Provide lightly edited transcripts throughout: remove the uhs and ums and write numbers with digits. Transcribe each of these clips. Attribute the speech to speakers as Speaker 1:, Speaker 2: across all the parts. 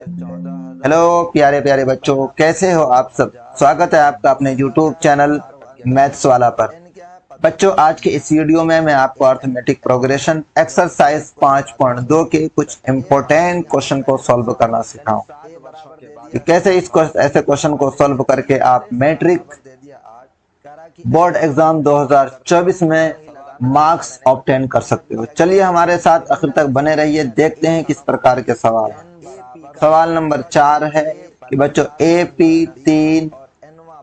Speaker 1: Hello प्यारे प्यारे बच्चों, कैसे हो आप सब। स्वागत है आपका अपने YouTube चैनल मैथ्स वाला पर। बच्चों, आज के इस वीडियो में मैं आपको अर्थमेटिक प्रोग्रेशन एक्सरसाइज 5.2 के कुछ इम्पोर्टेंट क्वेश्चन को सॉल्व करना सिखाऊं कि कैसे ऐसे क्वेश्चन को सॉल्व करके आप मैट्रिक बोर्ड एग्जाम 2024 में मार्क्स ऑब्टेन कर सकते हो। चलिए हमारे साथ आखिर तक बने रहिए, देखते हैं किस प्रकार के सवाल हैं। सवाल नंबर 4 है कि बच्चों AP 3,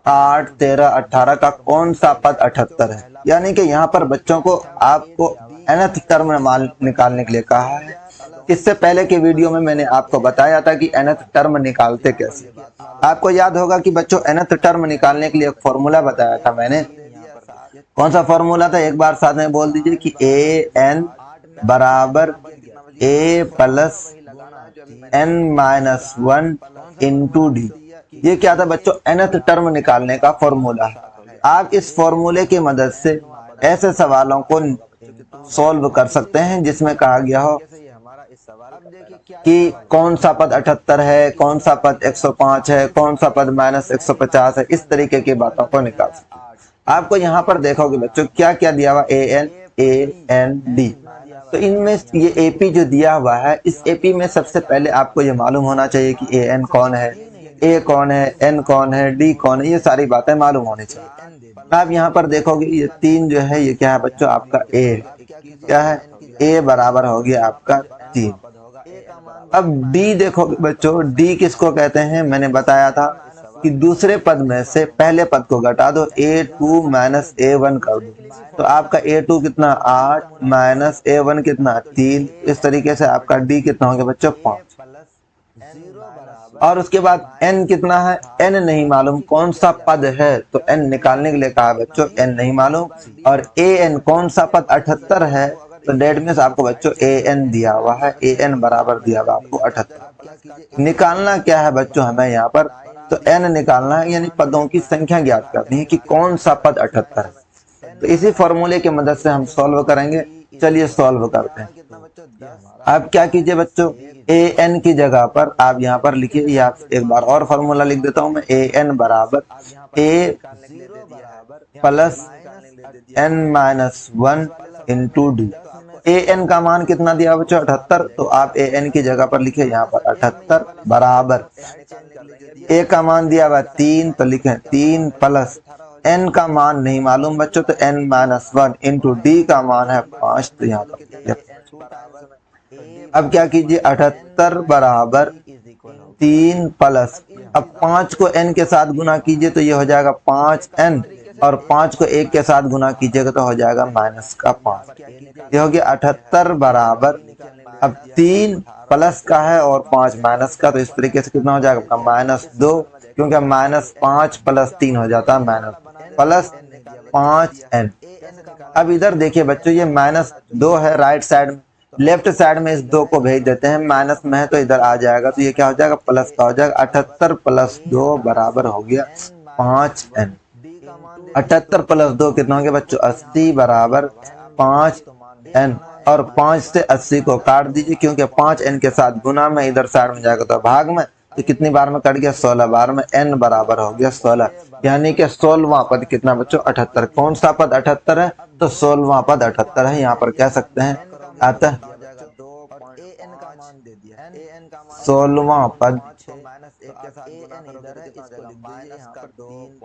Speaker 1: 8, 13, 18 का कौन सा पद 78 है। यानी कि यहाँ पर बच्चों को आपको nth टर्म निकालने के लिए कहा है। इससे पहले के वीडियो में मैंने आपको बताया था कि nth टर्म निकालते कैसे। आपको याद होगा कि बच्चों nth टर्म निकालने के लिए एक फॉर्मूला बताया था मैंने। कौन सा फॉर्मूला था, एक बार साथ में बोल दीजिए कि an बराबर a plus n-1 into D. ये क्या था बच्चों, nth टर्म निकालने का फॉर्मूला है। आप इस फॉर्मूले की मदद से ऐसे सवालों को सॉल्व कर सकते हैं जिसमें कहा गया हो कि कौन सा पद 78 है, कौन सा पद 105 है, कौन सा पद -150 है। इस तरीके की बातों को निकाल सकते हैं। आपको यहाँ पर देखोगे बच्चों क्या क्या दिया हुआ, AN तो इनमें ये AP जो दिया हुआ है, इस AP में सबसे पहले आपको ये मालूम होना चाहिए कि AN कौन है, A कौन है, N कौन है, D कौन है। ये सारी बातें मालूम होनी चाहिए। आप यहाँ पर देखोगे ये 3 जो है ये क्या है बच्चों, आपका A क्या है, A बराबर हो गया आपका 3। अब D देखोगे बच्चों, D किसको कहते हैं, मैंने बताया था कि दूसरे पद में से पहले पद को घटा दो, A2 माइनस A1 कर दो, तो आपका A2 कितना 8 माइनस A1 कितना 3। इस तरीके से आपका D कितना हो गया बच्चों 5। और उसके बाद N कितना है, N नहीं मालूम, कौन सा पद है, तो N निकालने के लिए कहा बच्चों, N नहीं मालूम। और AN कौन सा पद 78 है, तो डेट मीन्स आपको बच्चों AN दिया हुआ है, AN बराबर दिया हुआ आपको 78। निकालना क्या है बच्चों हमें यहाँ पर, तो N निकालना है, यानी पदों की संख्या ज्ञात करनी है कि कौन सा पद 78 है। तो इसी फॉर्मूले की मदद से हम सॉल्व करेंगे। चलिए सॉल्व करते हैं। आप क्या कीजिए बच्चों, AN की जगह पर आप यहाँ पर लिखिए, या एक बार और फॉर्मूला लिख देता हूं मैं, AN बराबर A plus n-1 into D. AN का मान कितना दिया बच्चों 78, तो आप AN की जगह पर लिखिए यहाँ पर 78 बराबर A का मान दिया हुआ 3, तो लिखें 3 प्लस N का मान नहीं मालूम बच्चों, तो n-1 इंटू डी का मान है 5, तो यहाँ पर। अब क्या कीजिए, 78 बराबर 3 प्लस, अब 5 को n के साथ गुना कीजिए तो ये हो जाएगा 5n, और 5 को 1 के साथ गुना कीजिएगा तो हो जाएगा -5। ये हो गया 78 बराबर, अब 3 प्लस का है और 5 माइनस का, तो इस तरीके से कितना हो जाएगा -2, क्योंकि -5 प्लस 3 हो जाता है प्लस 5n। अब इधर देखिए बच्चों, ये -2 है राइट साइड में, लेफ्ट साइड में इस 2 को भेज देते हैं, माइनस में है तो इधर आ जाएगा, तो ये क्या हो जाएगा प्लस का हो जाएगा। 78 प्लस 2 बराबर हो गया 5n। 78 प्लस 2 कितना हो गया बच्चों 80 बराबर 5n, और 5 से 80 को काट दीजिए, क्योंकि 5n के साथ गुना में इधर साइड में जाएगा तो भाग में, तो कितनी बार में कट गया 16 बार में, n बराबर हो गया 16। यानी कि 16वां पद कितना बच्चों 78। कौन सा पद 78 है, तो 16वां पद 78 है। यहाँ पर कह सकते हैं अतः 16वां पद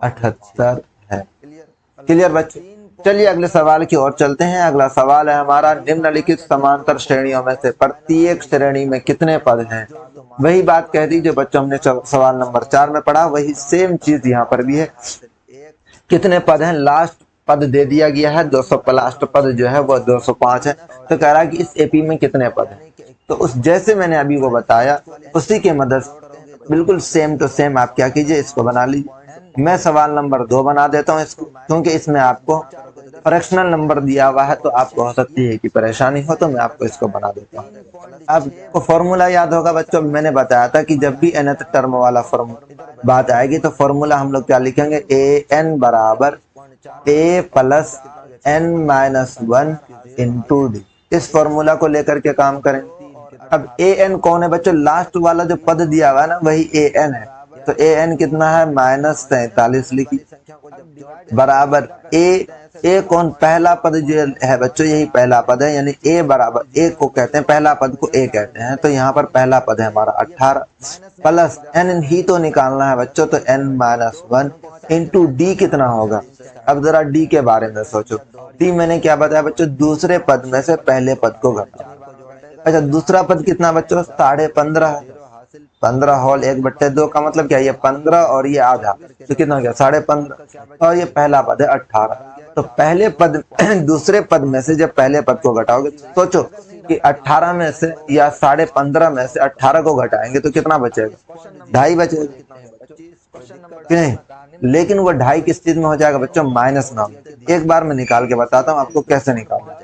Speaker 1: 78 है। क्लियर बच्चों। चलिए अगले सवाल की ओर चलते हैं। अगला सवाल है हमारा, निम्नलिखित समांतर श्रेणियों में से प्रत्येक श्रेणी में कितने पद हैं। वही बात कह दी जो बच्चों हमने सवाल नंबर 4 में पढ़ा, वही सेम चीज यहाँ पर भी है। कितने पद हैं, लास्ट पद दे दिया गया है 200, लास्ट पद जो है वो 205 है। तो कह रहा है कि इस AP में कितने पद हैं, तो उस जैसे मैंने अभी वो बताया उसी के मदद बिल्कुल सेम टू सेम आप क्या कीजिए, इसको बना लीजिए। मैं सवाल नंबर 2 बना देता हूँ इसको, क्योंकि इसमें आपको फ्रैक्शनल नंबर दिया हुआ है, तो आपको हो सकती है कि परेशानी हो, तो मैं आपको इसको बना देता हूँ। आपको फॉर्मूला याद होगा बच्चों, मैंने बताया था कि जब भी nth टर्म वाला फॉर्मूला बात आएगी तो फॉर्मूला हम लोग क्या लिखेंगे, AN बराबर A plus n-1 into D. इस फॉर्मूला को लेकर के काम करें। अब ए एन कौन है बच्चों? लास्ट वाला जो पद दिया हुआ है ना वही ए एन है। तो ए एन कितना है? -43 लिखिए बराबर ए कौन? पहला पद जो है बच्चों यही पहला पद है, यानी ए बराबर ए को कहते हैं, पहला पद को ए कहते हैं। तो यहाँ पर पहला पद है हमारा 18 प्लस एन ही तो निकालना है बच्चों, तो n-1 इंटू डी कितना होगा? अब जरा डी के बारे में सोचो। डी मैंने क्या बताया बच्चों? दूसरे पद में से पहले पद को घटाओ। अच्छा दूसरा पद कितना बच्चों? 15.5। 15 होल 1/2 का मतलब क्या? ये 15 और ये आधा, तो कितना हो गया? 15.5। और ये पहला पद है 18। तो पहले पद दूसरे पद में से जब पहले पद को घटाओगे, सोचो कि 18 में से या 15.5 में से 18 को घटाएंगे तो कितना बचेगा? 2.5 बचेगा कि नहीं? लेकिन वो 2.5 किस चीज में हो जाएगा बच्चों? -9। एक बार मैं निकाल के बताता हूँ आपको कैसे निकालना।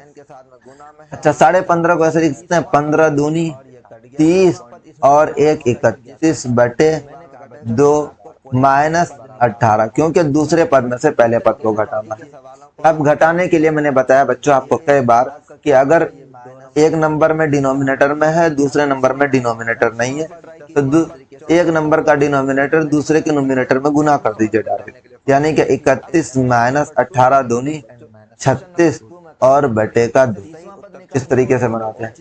Speaker 1: अच्छा 15.5 को ऐसे लिख सकते हैं, 15 दूनी 30 और 1 31/2 -18, क्योंकि दूसरे पद में से पहले पद को घटाना है। अब घटाने के लिए मैंने बताया बच्चों आपको कई बार कि अगर एक नंबर में डिनोमिनेटर में है, दूसरे नंबर में डिनोमिनेटर नहीं है, तो एक नंबर का डिनोमिनेटर दूसरे के नोमिनेटर में गुना कर दीजिए डायरेक्ट, यानी कि 31 -18 दूनी 36 और बटे का 2। इस तरीके से बनाते हैं।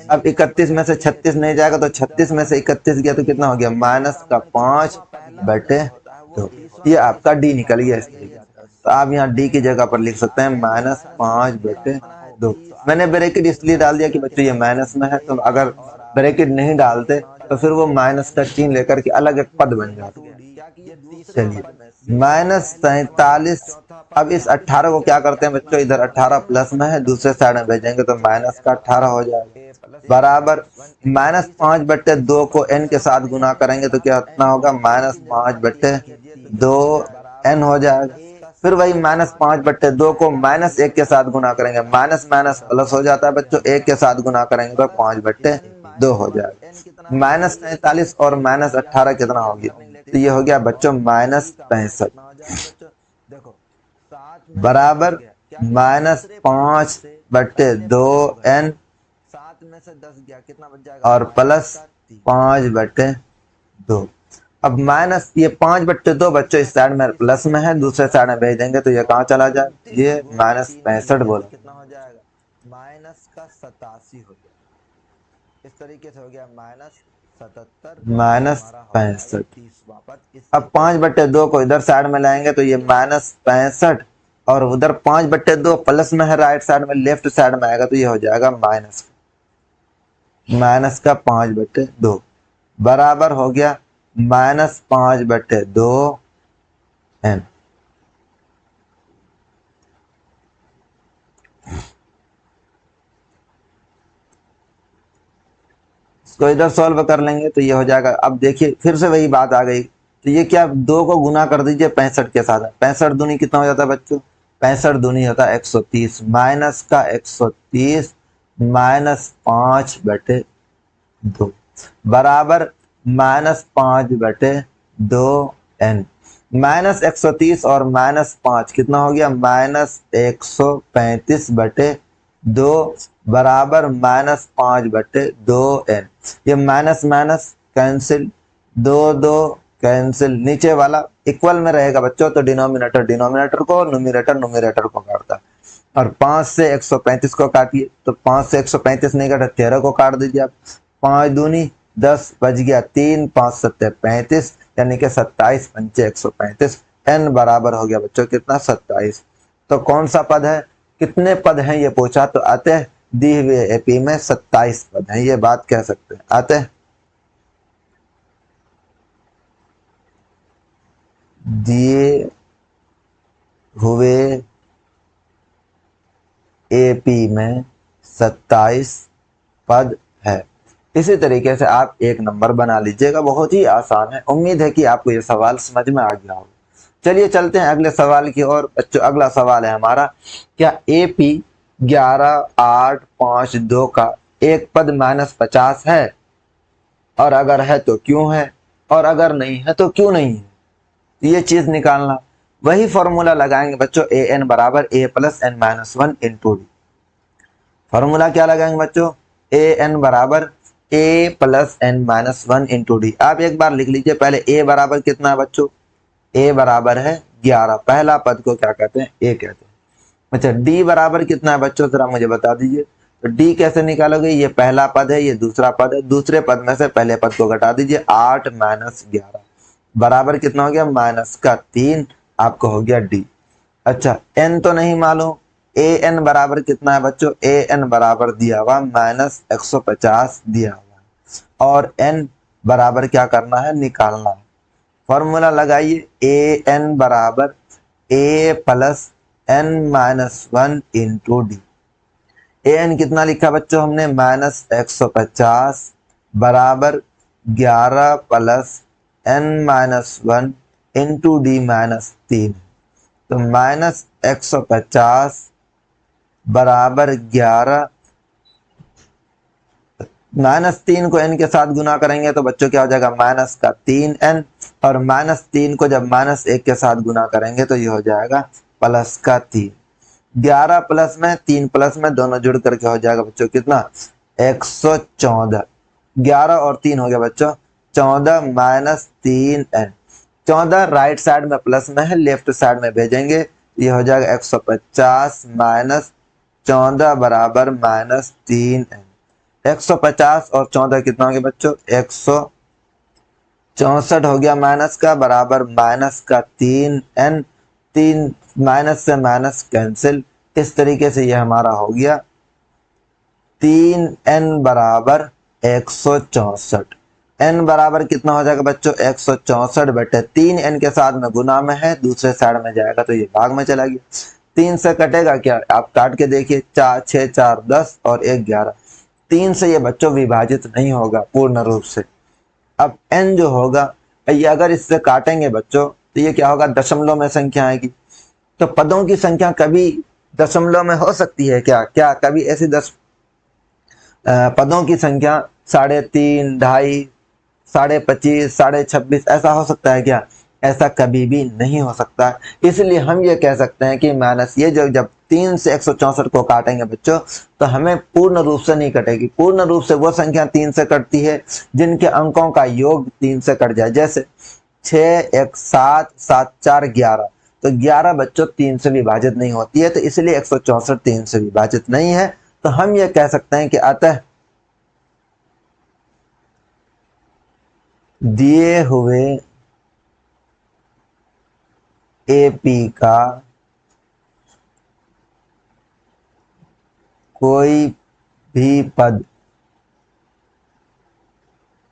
Speaker 1: अब 31 में से 36 नहीं जाएगा तो 36 में से 31 गया तो कितना हो गया? -5/2। ये आपका डी निकल गया इस तरीके से। तो आप यहाँ डी की जगह पर लिख सकते हैं -5/2। मैंने ब्रैकेट इसलिए डाल दिया कि बच्चों ये माइनस में है, तो अगर ब्रैकेट नहीं डालते तो फिर वो माइनस का चिन्ह लेकर के अलग एक पद बन जाता। चलिए -47। अब इस 18 को क्या करते हैं बच्चों? इधर 18 प्लस में है, दूसरे साइड में भेजेंगे तो माइनस का 18 हो जाएगा बराबर -5/2 को n के साथ गुना करेंगे तो क्या इतना होगा? -5/2 n हो जाएगा। फिर वही -5/2 को -1 के साथ गुना करेंगे, माइनस माइनस प्लस हो जाता है बच्चों, 1 के साथ गुना करेंगे तो 5/2 हो जाएगा। -43 और -18 कितना हो गया? तो ये हो गया बच्चों -65 बराबर -5/2 n और प्लस 5/2। अब माइनस ये 5/2 बच्चों इस साइड में प्लस में है, दूसरे साइड में भेज देंगे तो ये कहाँ चला जाए? ये -65 बोला,
Speaker 2: कितना हो जाएगा? -87 हो गया। इस तरीके से हो गया
Speaker 1: -65। अब 5/2 को इधर साइड में लाएंगे तो ये -65 और उधर 5/2 प्लस में है, राइट साइड में लेफ्ट साइड में आएगा तो ये हो जाएगा माइनस का 5/2 बराबर हो गया -5/2 n। इसको इधर सॉल्व कर लेंगे तो ये हो जाएगा। अब देखिए फिर से वही बात आ गई, तो ये क्या 2 को गुना कर दीजिए 65 के साथ। 65 दूनी कितना हो जाता है बच्चों? 65 दूनी होता है 130, माइनस का 130 -5/2 बराबर -5/2 n। -130 और -5 कितना हो गया? -135/2 बराबर -5/2 n। ये माइनस माइनस कैंसिल, 2 कैंसिल, नीचे वाला इक्वल में रहेगा बच्चों, तो डिनोमिनेटर डिनोमिनेटर को, न्यूमरेटर को काटता है। और 5 से 135 को काटिए तो 5 से 135 नहीं काटा, 13 को काट दीजिए आप। 5 दूनी 10 बच गया 3, 5 7 35, यानी कि 27 पंचे 135। n बराबर हो गया बच्चों कितना? 27। तो कौन सा पद है? कितने पद हैं ये पूछा, तो आते हैं दी हुए एपी में 27 पद हैं, ये बात कह सकते हैं। आते हैं दिए हुए एपी में 27 पद है। इसी तरीके से आप एक नंबर बना लीजिएगा, बहुत ही आसान है। उम्मीद है कि आपको ये सवाल समझ में आ गया होगा। चलिए चलते हैं अगले सवाल की ओर। बच्चों अगला सवाल है हमारा, क्या एपी 11 8 5 2 का एक पद -50 है, और अगर है तो क्यों है, और अगर नहीं है तो क्यों नहीं है? ये चीज निकालना, वही फॉर्मूला लगाएंगे बच्चों, ए एन बराबर a plus n -1 into d. Formula क्या लगाएंगे बच्चों? ए एन बराबर a plus n minus one into d. आप एक बार लिख लीजिए पहले a बराबर कितना है बच्चों, a बराबर है 11, पहला पद को क्या कहते हैं, a कहते हैं। अच्छा d बराबर कितना है बच्चों, जरा मुझे बता दीजिए। तो d कैसे निकालोगे, ये पहला पद है, ये दूसरा पद है, दूसरे पद में से पहले पद को घटा दीजिए, 8 माइनस 11 बराबर कितना हो गया, माइनस का 3, आपको हो गया d। अच्छा n तो नहीं मालूम, ए एन बराबर कितना है बच्चों, ए एन बराबर दिया हुआ माइनस 150 दिया हुआ, और n बराबर क्या करना है, निकालना है। फॉर्मूला लगाइए, ए एन बराबर a plus n minus one into d. A n कितना लिखा बच्चों हमने, माइनस 150 बराबर 11 plus n minus one into d minus 3। तो माइनस 150 बराबर 11, माइनस 3 को n के साथ गुना करेंगे तो बच्चों क्या हो जाएगा, माइनस का 3n, और माइनस 3 को जब माइनस 1 के साथ गुना करेंगे तो ये हो जाएगा प्लस का 3। 11 प्लस में 3 प्लस में दोनों जुड़ करके हो जाएगा बच्चों कितना, 114। 11 और 3 हो गया बच्चों 14 माइनस 3n। 14 राइट साइड में प्लस में है, लेफ्ट साइड में भेजेंगे, ये हो जाएगा 150 माइनस 14 बराबर माइनस 3n। 150 और 14 कितना हो गया बच्चों, 164 हो गया माइनस का, बराबर माइनस का 3n। 3 माइनस से माइनस कैंसिल, इस तरीके से ये हमारा हो गया 3n बराबर 164। n बराबर कितना हो जाएगा बच्चों, 164 बटे 3n के साथ में गुना में है, दूसरे साइड में जाएगा तो ये भाग में चला गया। 3 से कटेगा क्या, आप काट के देखिए, 4 6 4 10 और 1 11। 3 से ये बच्चों विभाजित नहीं होगा पूर्ण रूप से। अब n जो होगा, ये अगर इससे काटेंगे बच्चों तो ये क्या होगा, दशमलव में संख्या आएगी। तो पदों की संख्या कभी दशमलव में हो सकती है क्या, क्या कभी ऐसी पदों की संख्या 3.5, 2.5, 25.5, 26.5 ऐसा हो सकता है क्या, ऐसा कभी भी नहीं हो सकता। इसलिए हम ये कह सकते हैं कि माइनस ये जो जब 3 से 164 को काटेंगे बच्चों तो हमें पूर्ण रूप से नहीं कटेगी। पूर्ण रूप से वो संख्या 3 से कटती है जिनके अंकों का योग 3 से कट जाए, जैसे 6 1 7 7 4 11। तो 11 बच्चों 3 से विभाजित नहीं होती है, तो इसलिए 164 3 से विभाजित नहीं है। तो हम ये कह सकते हैं कि अतः दिए हुए एपी का कोई भी पद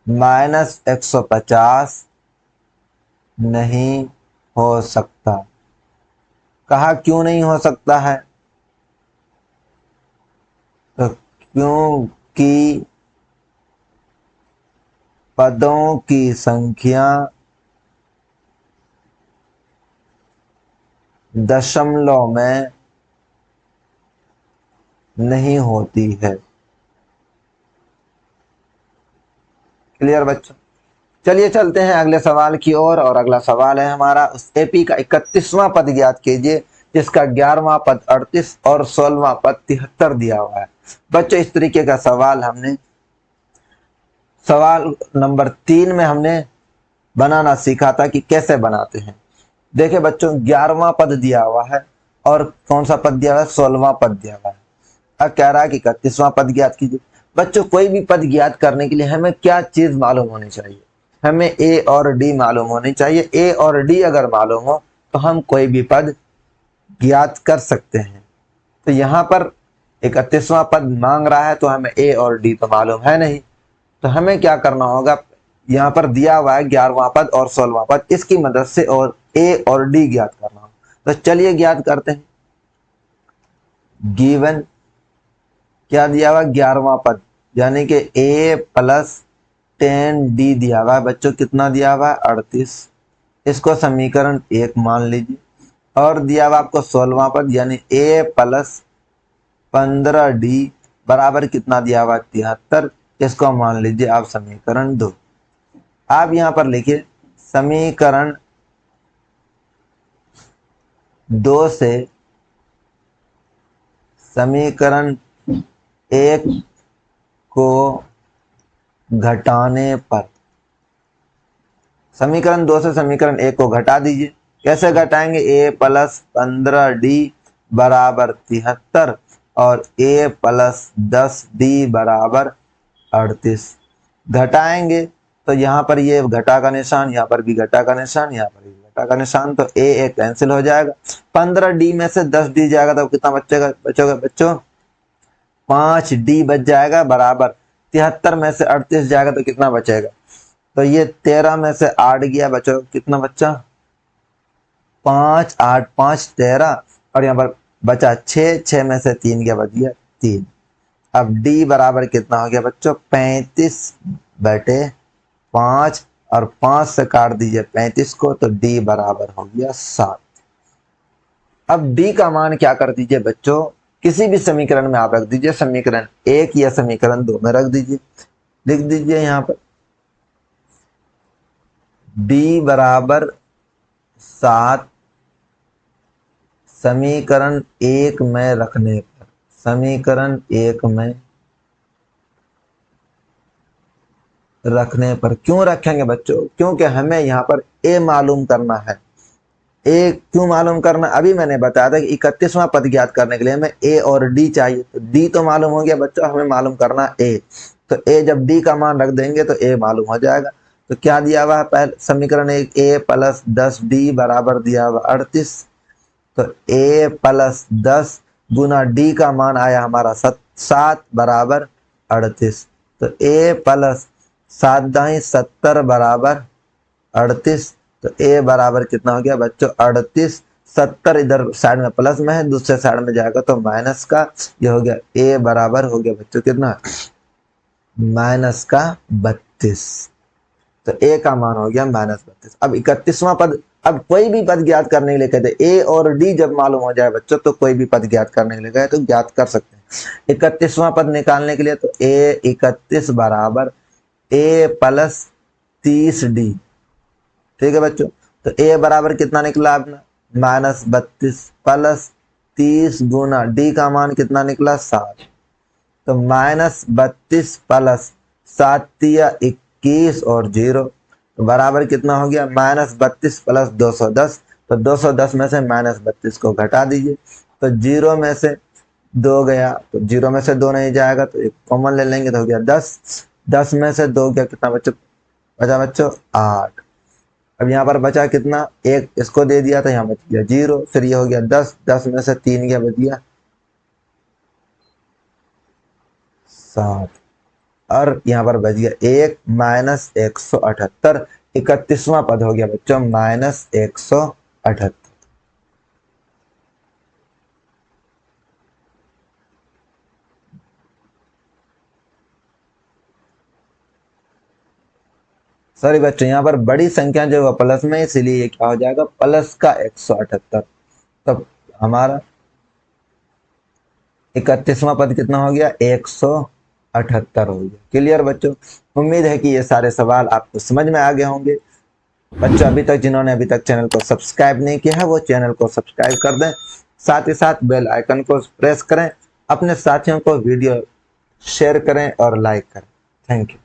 Speaker 1: माइनस 150 नहीं हो सकता। कहा क्यों नहीं हो सकता है, तो क्योंकि पदों की संख्या दशमलव में नहीं होती है। क्लियर बच्चों, चलिए चलते हैं अगले सवाल की ओर। और अगला सवाल है हमारा, उस एपी का 31वां पद ज्ञात कीजिए जिसका 11वां पद 38 और 16वां पद 73 दिया हुआ है। बच्चों इस तरीके का सवाल हमने सवाल नंबर 3 में हमने बनाना सीखा था कि कैसे बनाते हैं। देखिए बच्चों 11वां पद दिया हुआ है और कौन सा पद दिया हुआ है, 16वां पद दिया हुआ है। अब कह रहा है कि 31वां पद ज्ञात कीजिए। बच्चों कोई भी पद ज्ञात करने के लिए हमें क्या चीज मालूम होनी चाहिए, हमें ए और डी मालूम होनी चाहिए। ए और डी अगर मालूम हो तो हम कोई भी पद ज्ञात कर सकते हैं। तो यहाँ पर 31वां पद मांग रहा है तो हमें ए और डी तो मालूम है नहीं, तो हमें क्या करना होगा, यहाँ पर दिया हुआ है 11वां पद और 16वां पद, इसकी मदद से और ए और डी ज्ञात करना होगा। तो चलिए ज्ञात करते हैं। गिवन क्या दिया हुआ, 11वां पद यानी कि ए प्लस 10 डी दिया हुआ है बच्चों, कितना दिया हुआ है, 38। इसको समीकरण 1 मान लीजिए। और दिया हुआ आपको 16वां पद यानी ए प्लस 15 डी बराबर कितना दिया हुआ, 73। इसको मान लीजिए आप समीकरण 2। आप यहां पर लिखिए समीकरण 2 से समीकरण 1 को घटाने पर, समीकरण 2 से समीकरण 1 को घटा दीजिए। कैसे घटाएंगे? a प्लस 15d बराबर 73 और a प्लस 10d बराबर 38। घटाएंगे तो यहाँ पर ये घटा का निशान, यहाँ पर भी घटा का निशान, यहाँ पर भी घटा का निशान, तो a कैंसिल हो जाएगा। 15d में से 10d जाएगा तो कितना बचोगे बच्चों? 5d बच जाएगा बराबर 73 में से 38 जाएगा तो कितना बचेगा? तो ये 13 में से 8 गया, बचो कितना बच्चा? 5 8 5 13 और यहाँ पर बचा 6 में से 3 गया, बच गया 3। अब d बराबर कितना हो गया बच्चों? 35/5 और 5 से काट दीजिए 35 को, तो d बराबर हो गया 7। अब d का मान क्या कर दीजिए बच्चों? किसी भी समीकरण में आप रख दीजिए, समीकरण 1 या समीकरण 2 में रख दीजिए। लिख दीजिए यहाँ पर d बराबर 7 समीकरण 1 में रखने पर, समीकरण 1 में रखने पर क्यों रखेंगे बच्चों? क्योंकि हमें यहाँ पर a मालूम करना है। a क्यों मालूम करना? अभी मैंने बताया था कि 31वां पद ज्ञात करने के लिए हमें a और d चाहिए। तो d तो मालूम हो गया बच्चों, हमें मालूम करना a। तो a जब d का मान रख देंगे तो a मालूम हो जाएगा। तो क्या दिया हुआ है? पहले समीकरण 1 a प्लस 10d बराबर दिया हुआ 38। तो a प्लस 10 गुना d का मान आया हमारा 7 बराबर 38। तो a प्लस 7 दाई 70 बराबर 38। तो a बराबर कितना हो गया बच्चों? 38। 70 इधर साइड में प्लस में है, दूसरे साइड में जाएगा तो माइनस का। ये हो गया a बराबर हो गया बच्चों कितना? माइनस का 32। तो a का मान हो गया माइनस 32। अब 31वां पद, अब कोई भी पद ज्ञात करने के लिए कहते हैं a और d जब मालूम हो जाए बच्चों तो कोई भी पद ज्ञात करने के लिए कहे तो ज्ञात कर सकते हैं। 31वां पद निकालने के लिए तो a 31 बराबर a प्लस 30d। ठीक है बच्चों, तो a बराबर कितना निकला अपना? माइनस 32 प्लस 30 गुना d का मान कितना निकला? 7। तो माइनस 32 प्लस 7 दिया 21 और 0 तो बराबर कितना हो गया? Minus 32 plus 210। तो 210 में से माइनस 32 को घटा दीजिए, तो 0 में से 2 गया, तो 0 में से 2 नहीं जाएगा तो एक कॉमन ले लेंगे तो हो गया 10। 10 में से 2 गया, कितना बच्चों बचा बच्चों? 8। अब यहाँ पर बचा कितना? 1 इसको दे दिया तो यहाँ बच गया 0। फिर ये हो गया 10। 10 में से 3 गया, बच गया 7 और यहाँ पर बच गया 1 माइनस 178। 31वां पद हो गया बच्चों माइनस 178। सॉरी बच्चों, यहाँ पर बड़ी संख्या जो है प्लस में, इसीलिए ये क्या हो जाएगा? प्लस का 178। तब हमारा 31वां पद कितना हो गया? 178 हो गया। क्लियर बच्चों? उम्मीद है कि ये सारे सवाल आपको समझ में आ गए होंगे। बच्चों अभी तक जिन्होंने अभी तक चैनल को सब्सक्राइब नहीं किया है वो चैनल को सब्सक्राइब कर दें, साथ ही साथ बेल आइकन को प्रेस करें, अपने साथियों को वीडियो शेयर करें और लाइक करें। Thank you.